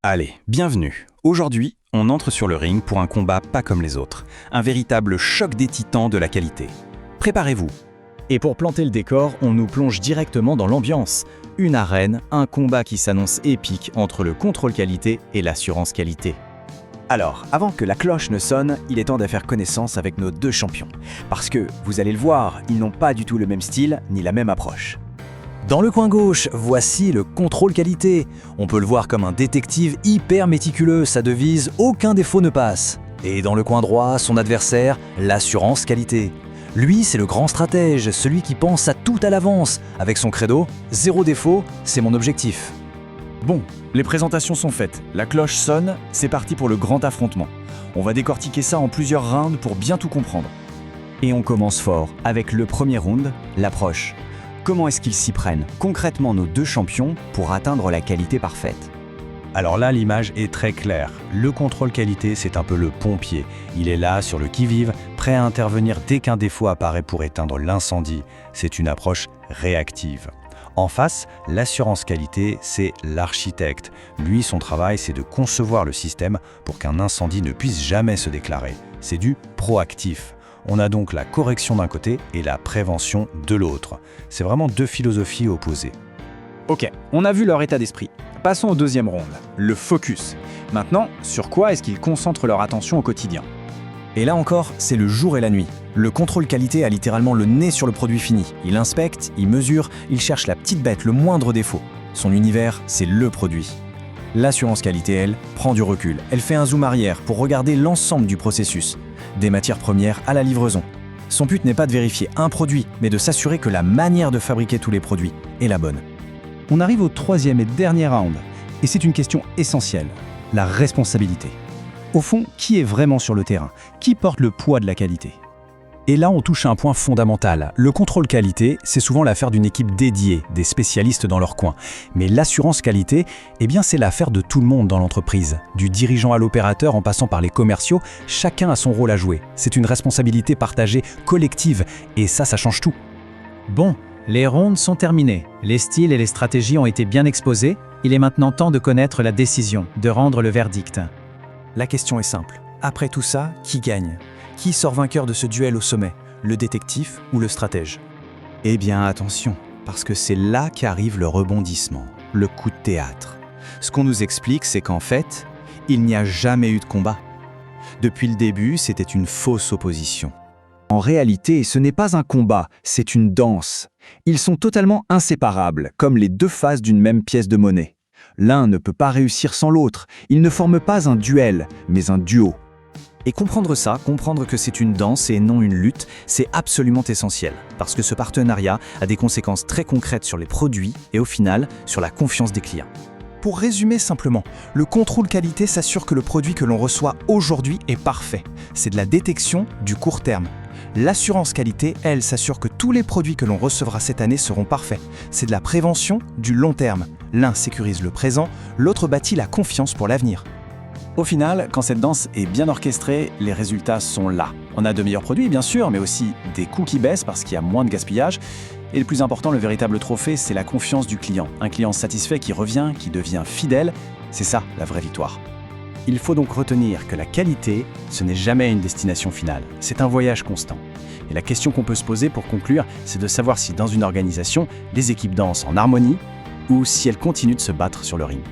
Allez, bienvenue. Aujourd'hui, on entre sur le ring pour un combat pas comme les autres. Un véritable choc des titans de la qualité. Préparez-vous. Et pour planter le décor, on nous plonge directement dans l'ambiance. Une arène, un combat qui s'annonce épique entre le contrôle qualité et l'assurance qualité. Alors, avant que la cloche ne sonne, il est temps de faire connaissance avec nos deux champions. Parce que, vous allez le voir, ils n'ont pas du tout le même style ni la même approche. Dans le coin gauche, voici le contrôle qualité. On peut le voir comme un détective hyper méticuleux, sa devise « Aucun défaut ne passe ». Et dans le coin droit, son adversaire, l'assurance qualité. Lui, c'est le grand stratège, celui qui pense à tout à l'avance, avec son credo « Zéro défaut, c'est mon objectif ». Bon, les présentations sont faites, la cloche sonne, c'est parti pour le grand affrontement. On va décortiquer ça en plusieurs rounds pour bien tout comprendre. Et on commence fort, avec le premier round, l'approche. Comment est-ce qu'ils s'y prennent, concrètement nos deux champions, pour atteindre la qualité parfaite? Alors là, l'image est très claire. Le contrôle qualité, c'est un peu le pompier. Il est là, sur le qui-vive, prêt à intervenir dès qu'un défaut apparaît pour éteindre l'incendie. C'est une approche réactive. En face, l'assurance qualité, c'est l'architecte. Lui, son travail, c'est de concevoir le système pour qu'un incendie ne puisse jamais se déclarer. C'est du proactif. On a donc la correction d'un côté et la prévention de l'autre. C'est vraiment deux philosophies opposées. Ok, on a vu leur état d'esprit. Passons au deuxième round, le focus. Maintenant, sur quoi est-ce qu'ils concentrent leur attention au quotidien? Et là encore, c'est le jour et la nuit. Le contrôle qualité a littéralement le nez sur le produit fini. Il inspecte, il mesure, il cherche la petite bête, le moindre défaut. Son univers, c'est le produit. L'assurance qualité, elle, prend du recul. Elle fait un zoom arrière pour regarder l'ensemble du processus, des matières premières à la livraison. Son but n'est pas de vérifier un produit, mais de s'assurer que la manière de fabriquer tous les produits est la bonne. On arrive au troisième et dernier round, et c'est une question essentielle, la responsabilité. Au fond, qui est vraiment sur le terrain? Qui porte le poids de la qualité? Et là, on touche à un point fondamental. Le contrôle qualité, c'est souvent l'affaire d'une équipe dédiée, des spécialistes dans leur coin. Mais l'assurance qualité, eh bien, c'est l'affaire de tout le monde dans l'entreprise. Du dirigeant à l'opérateur en passant par les commerciaux, chacun a son rôle à jouer. C'est une responsabilité partagée, collective, et ça change tout. Bon, les rounds sont terminés. Les styles et les stratégies ont été bien exposés. Il est maintenant temps de connaître la décision, de rendre le verdict. La question est simple. Après tout ça, qui gagne? Qui sort vainqueur de ce duel au sommet? Le détective ou le stratège? Eh bien attention, parce que c'est là qu'arrive le rebondissement, le coup de théâtre. Ce qu'on nous explique, c'est qu'en fait, il n'y a jamais eu de combat. Depuis le début, c'était une fausse opposition. En réalité, ce n'est pas un combat, c'est une danse. Ils sont totalement inséparables, comme les deux faces d'une même pièce de monnaie. L'un ne peut pas réussir sans l'autre. Ils ne forment pas un duel, mais un duo. Et comprendre ça, comprendre que c'est une danse et non une lutte, c'est absolument essentiel. Parce que ce partenariat a des conséquences très concrètes sur les produits et au final, sur la confiance des clients. Pour résumer simplement, le contrôle qualité s'assure que le produit que l'on reçoit aujourd'hui est parfait. C'est de la détection du court terme. L'assurance qualité, elle, s'assure que tous les produits que l'on recevra cette année seront parfaits. C'est de la prévention du long terme. L'un sécurise le présent, l'autre bâtit la confiance pour l'avenir. Au final, quand cette danse est bien orchestrée, les résultats sont là. On a de meilleurs produits, bien sûr, mais aussi des coûts qui baissent parce qu'il y a moins de gaspillage. Et le plus important, le véritable trophée, c'est la confiance du client. Un client satisfait qui revient, qui devient fidèle, c'est ça la vraie victoire. Il faut donc retenir que la qualité, ce n'est jamais une destination finale. C'est un voyage constant. Et la question qu'on peut se poser pour conclure, c'est de savoir si dans une organisation, les équipes dansent en harmonie ou si elles continuent de se battre sur le ring.